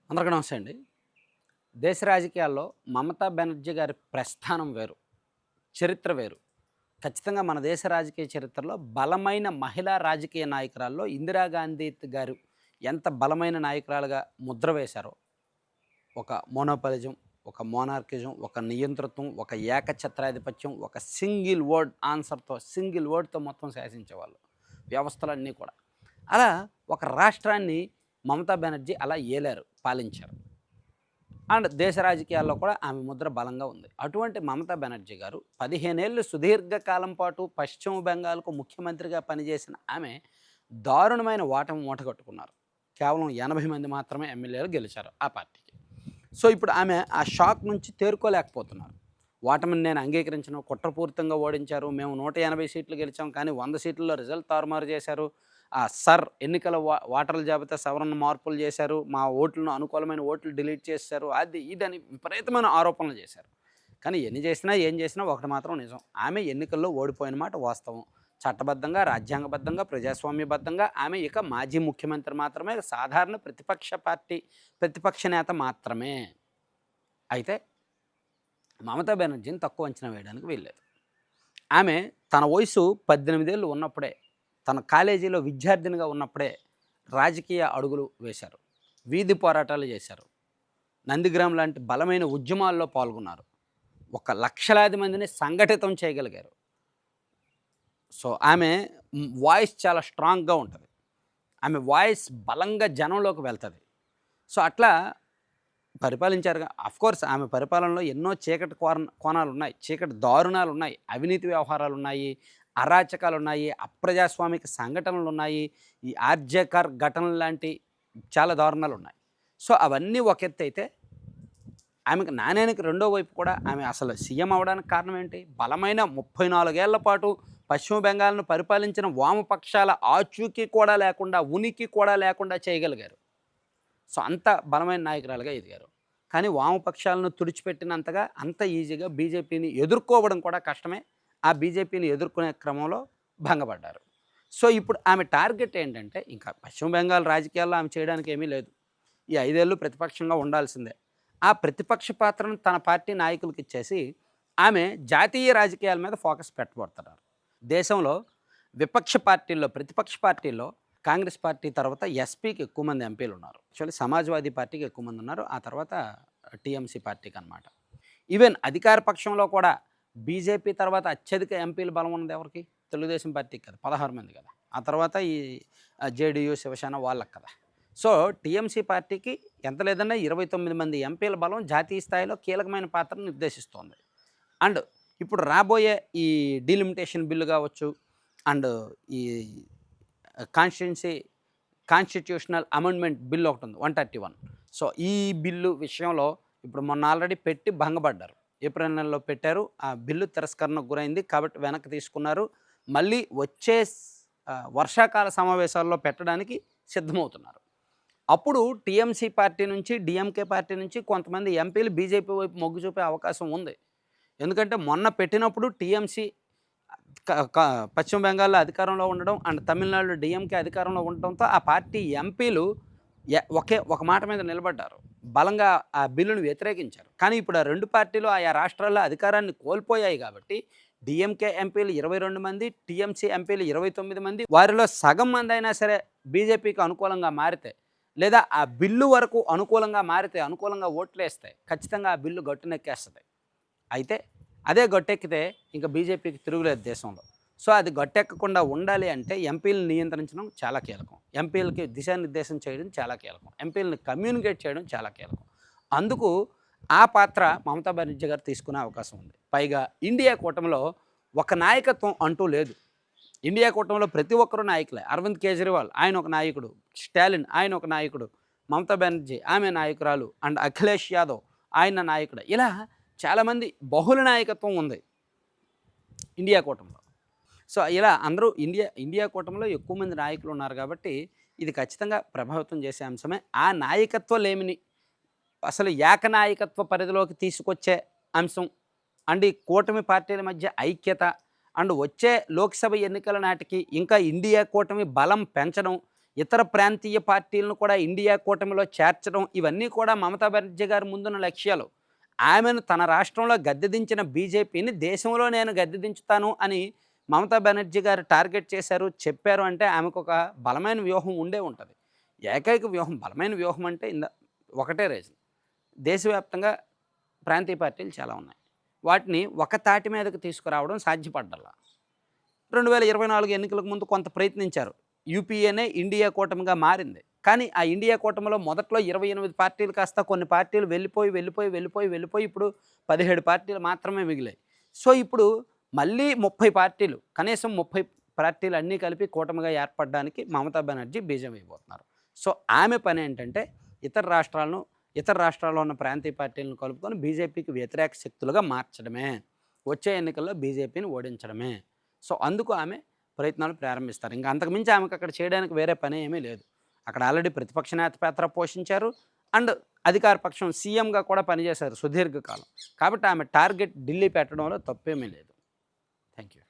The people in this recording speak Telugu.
అందరికీ నమస్తే అండి. దేశ రాజకీయాల్లో మమతా బెనర్జీ గారి ప్రస్థానం వేరు. చరిత్ర వేరు. ఖచ్చితంగా మన దేశ రాజకీయ చరిత్రలో బలమైన మహిళా రాజకీయ నాయకురాల్లో ఇందిరాగాంధీ గారు ఎంత బలమైన నాయకురాలుగా ముద్ర వేశారో, ఒక మోనోపాలిజం, ఒక మోనార్కిజం, ఒక నియంతృత్వం, ఒక ఏకఛత్రాధిపత్యం, ఒక సింగిల్ వర్డ్ ఆన్సర్‌తో, సింగిల్ వర్డ్‌తో మొత్తం శాసించేవాళ్ళు. వ్యవస్థలన్నీ కూడా. అలా ఒక రాష్ట్రాన్ని మమతా బెనర్జీ అలా ఏలారు, పాలించారు. అండ్ దేశ రాజకీయాల్లో కూడా ఆమె ముద్ర బలంగా ఉంది. అటువంటి మమతా బెనర్జీ గారు 15 ఏళ్ళు సుదీర్ఘకాలం పాటు పశ్చిమ బెంగాల్‌కు ముఖ్యమంత్రిగా పనిచేసిన ఆమె దారుణమైన ఓటమి మూటగట్టుకున్నారు. కేవలం 80 మంది మాత్రమే ఎమ్మెల్యేలు గెలిచారు ఆ పార్టీకి. సో, ఇప్పుడు ఆమె ఆ షాక్ నుంచి తేరుకోలేకపోతున్నారు. ఓటమిని నేను అంగీకరించను, కుట్రపూరితంగా ఓడించారు. మేము 180 సీట్లు గెలిచాం, కానీ 100 సీట్లలో రిజల్ట్ తారుమారు చేశారు. ఎన్నికల ఓటర్ల జాబితా సవరణ మార్పులు చేశారు. మా ఓట్లను అనుకూలమైన ఓట్లు డిలీట్ చేసేశారు. అది ఇదని విపరీతమైన ఆరోపణలు చేశారు. కానీ ఎన్ని చేసినా, ఏం చేసినా ఒకటి మాత్రం నిజం. ఆమె ఎన్నికల్లో ఓడిపోయిన మాట వాస్తవం. చట్టబద్ధంగా, రాజ్యాంగబద్ధంగా, ప్రజాస్వామ్యబద్ధంగా ఆమె ఇక మాజీ ముఖ్యమంత్రి మాత్రమే. సాధారణ ప్రతిపక్ష నేత మాత్రమే. అయితే మమతా బెనర్జీని తక్కువ అంచనా వేయడానికి వీల్లేదు. ఆమె తన వయసు 18 ఏళ్ళు ఉన్నప్పుడే, తన కాలేజీలో విద్యార్థినిగా ఉన్నప్పుడే రాజకీయ అడుగులు వేశారు. వీధి పోరాటాలు చేశారు. నందిగ్రామ్ లాంటి బలమైన ఉద్యమాల్లో పాల్గొన్నారు. ఒక లక్షలాది మందిని సంఘటితం చేయగలిగారు. సో, ఆమె వాయిస్ చాలా స్ట్రాంగ్‌గా ఉంటది. ఆమె వాయిస్ బలంగా జనంలోకి వెళ్తది. సో, అట్లా పరిపాలించారుగా. ఆఫ్‌కోర్స్ ఆమె పరిపాలనలో ఎన్నో చీకటి కోణాలున్నాయి. చీకటి దారుణాలున్నాయి. అవినీతి వ్యవహారాలున్నాయి. అరాచకాలున్నాయి. అప్రజాస్వామిక సంఘటనలున్నాయి. ఈ ఆర్జేకర్ ఘటనలు లాంటి చాలా దారుణాలున్నాయి. సో, అవన్నీ ఒక ఎత్తైతే, ఆమెకు నాణేనికి రెండో వైపు కూడా ఆమె అసలు సీఎం అవ్వడానికి కారణం ఏంటి? బలమైన 34 ఏళ్ల పాటు పశ్చిమ బెంగాల్‌ను పరిపాలించిన వామపక్షాల ఆచూకీ కూడా లేకుండా, ఉనికి కూడా లేకుండా చేయగలిగారు. సో, అంత బలమైన నాయకురాలుగా ఎదిగారు. కానీ వామపక్షాలను తుడిచిపెట్టినంతగా అంత ఈజీగా బీజేపీని ఎదుర్కోవడం కూడా కష్టమే. ఆ బీజేపీని ఎదుర్కొనే క్రమంలో భంగపడ్డారు. సో, ఇప్పుడు ఆమె టార్గెట్ ఏంటంటే, ఇంకా పశ్చిమ బెంగాల్ రాజకీయాల్లో ఆమె చేయడానికి ఏమీ లేదు. ఈ 5 ఏళ్ళు ప్రతిపక్షంగా ఉండాల్సిందే. ఆ ప్రతిపక్ష పాత్రను తన పార్టీ నాయకులకి ఇచ్చేసి, ఆమె జాతీయ రాజకీయాల మీద ఫోకస్ పెట్టబోతున్నారు. దేశంలో ప్రతిపక్ష పార్టీల్లో కాంగ్రెస్ పార్టీ తర్వాత ఎస్పీకి ఎక్కువ మంది ఎంపీలున్నారు. యాక్చువల్లీ సమాజ్‌వాదీ పార్టీకి ఎక్కువ మంది ఉన్నారు. ఆ తర్వాత టీఎంసీ పార్టీకనమాట. ఈవెన్ అధికార పక్షంలో కూడా బీజేపీ తర్వాత అత్యధిక ఎంపీల బలం ఉన్నది ఎవరికి? తెలుగుదేశం పార్టీకి కదా! 16 మంది కదా! ఆ తర్వాత ఈ జేడీయూ, శివసేన వాళ్ళకి కదా! సో, టీఎంసీ పార్టీకి ఎంత లేదన్నా 29 మంది ఎంపీల బలం జాతీయ స్థాయిలో కీలకమైన పాత్రను నిర్దేశిస్తోంది. అండ్ ఇప్పుడు రాబోయే ఈ డీలిమిటేషన్ బిల్లు కావచ్చు, అండ్ ఈ కాన్స్టిట్యున్సీ కాన్స్టిట్యూషనల్ అమెండ్మెంట్ బిల్ ఒకటి ఉంది 131. సో, ఈ బిల్లు విషయంలో ఇప్పుడు మొన్న ఆల్రెడీ పెట్టి భంగపడ్డారు. ఏప్రిల్ నెలలో పెట్టారు. ఆ బిల్లు తిరస్కరణకు గురైంది. కాబట్టి వెనక్కి తీసుకున్నారు. మళ్ళీ వచ్చే వర్షాకాల సమావేశాల్లో పెట్టడానికి సిద్ధమవుతున్నారు. అప్పుడు టీఎంసీ పార్టీ నుంచి, డీఎంకే పార్టీ నుంచి కొంతమంది ఎంపీలు బీజేపీ వైపు మొగ్గు చూపే అవకాశం ఉంది. ఎందుకంటే మొన్న పెట్టినప్పుడు టీఎంసీ క క పశ్చిమ బెంగాల్‌లో అధికారంలో ఉండడం, అండ్ తమిళనాడులో డీఎంకే అధికారంలో ఉండటంతో ఆ పార్టీ ఎంపీలు ఒక మాట మీద నిలబడ్డారు. బలంగా ఆ బిల్లును వ్యతిరేకించారు. కానీ ఇప్పుడు ఆ 2 పార్టీలు ఆయా రాష్ట్రాల్లో అధికారాన్ని కోల్పోయాయి కాబట్టి, డీఎంకే ఎంపీలు 22 మంది, టీఎంసీ ఎంపీలు 29 మంది. వారిలో సగం మందైనా సరే బీజేపీకి అనుకూలంగా మారితే, లేదా ఆ బిల్లు వరకు అనుకూలంగా మారితే, అనుకూలంగా ఓట్లేస్తే ఖచ్చితంగా ఆ బిల్లు గట్టునెక్కేస్తది. అయితే అదే గట్టెక్కితే ఇంక బీజేపీకి తిరుగులేదు దేశంలో. సో, అది గట్టెక్కకుండా ఉండాలి అంటే ఎంపీలని నియంత్రించడం చాలా కీలకం. ఎంపీలకి దిశానిర్దేశం చేయడం చాలా కీలకం. ఎంపీలని కమ్యూనికేట్ చేయడం చాలా కీలకం. అందుకు ఆ పాత్ర మమతా బెనర్జీ గారు తీసుకునే అవకాశం ఉంది. పైగా ఇండియా కూటమిలో ఒక నాయకత్వం అంటూ లేదు. ఇండియా కూటమిలో ప్రతి ఒక్కరు నాయకులే. అరవింద్ కేజ్రీవాల్ ఆయన ఒక నాయకుడు, స్టాలిన్ ఆయన ఒక నాయకుడు, మమతా బెనర్జీ ఆమె నాయకురాలు, అండ్ అఖిలేష్ యాదవ్ ఆయన నాయకుడు. ఇలా చాలామంది బహుళ నాయకత్వం ఉంది ఇండియా కూటమిలో. సో, ఇలా అందరూ ఇండియా కూటమిలో ఎక్కువ మంది నాయకులు ఉన్నారు కాబట్టి, ఇది ఖచ్చితంగా ప్రభావితం చేసే అంశమే. ఆ నాయకత్వ లేమిని అసలు ఏకనాయకత్వ పరిధిలోకి తీసుకొచ్చే అంశం, అండ్ ఈ కూటమి పార్టీల మధ్య ఐక్యత, అండ్ వచ్చే లోక్సభ ఎన్నికల నాటికి ఇంకా ఇండియా కూటమి బలం పెంచడం, ఇతర ప్రాంతీయ పార్టీలను కూడా ఇండియా కూటమిలో చేర్చడం ఇవన్నీ కూడా మమతా బెనర్జీ గారి ముందున్న లక్ష్యాలు. ఆమెను తన రాష్ట్రంలో గద్దెదించిన బీజేపీని దేశంలో నేను గద్దెదించుతాను అని మమతా బెనర్జీ గారు టార్గెట్ చేశారు, చెప్పారు అంటే ఆమెకొక బలమైన వ్యూహం ఉండే ఉంటది. ఏకైక వ్యూహం, బలమైన వ్యూహం అంటే ఒకటే రీజన్. దేశవ్యాప్తంగా ప్రాంతీయ పార్టీలు చాలా ఉన్నాయి. వాటిని ఒక తాటి మీదకి తీసుకురావడం సాధ్యపడ్డల్లా. 2024 ఎన్నికలకు ముందు కొంత ప్రయత్నించారు. యూపీఏనే ఇండియా కూటమిగా మారింది. కానీ ఆ ఇండియా కూటమిలో మొదట్లో 28 పార్టీలు కాస్త కొన్ని పార్టీలు వెళ్ళిపోయి ఇప్పుడు 17 పార్టీలు మాత్రమే మిగిలాయి. సో, ఇప్పుడు మళ్ళీ 30 పార్టీలు, కనీసం 30 పార్టీలు అన్నీ కలిపి కూటమిగా ఏర్పడడానికి మమతా బెనర్జీ బీజం వేయబోతున్నారు. సో, ఆమె పని ఏంటంటే ఇతర రాష్ట్రాల్లో ఉన్న ప్రాంతీయ పార్టీలను కలుపుకొని బీజేపీకి వ్యతిరేక శక్తులుగా మార్చడమే. వచ్చే ఎన్నికల్లో బీజేపీని ఓడించడమే. సో, అందుకు ఆమె ప్రయత్నాలు ప్రారంభిస్తారు. ఇంకా అంతకుమించి ఆమెకు అక్కడ చేయడానికి వేరే పని ఏమీ లేదు. అక్కడ ఆల్రెడీ ప్రతిపక్ష నేత పాత్ర పోషించారు. అండ్ అధికార పక్షం సీఎంగా కూడా పనిచేశారు సుదీర్ఘకాలం. కాబట్టి ఆమె టార్గెట్ ఢిల్లీ పెట్టడంలో తప్పేమీ లేదు. Thank you.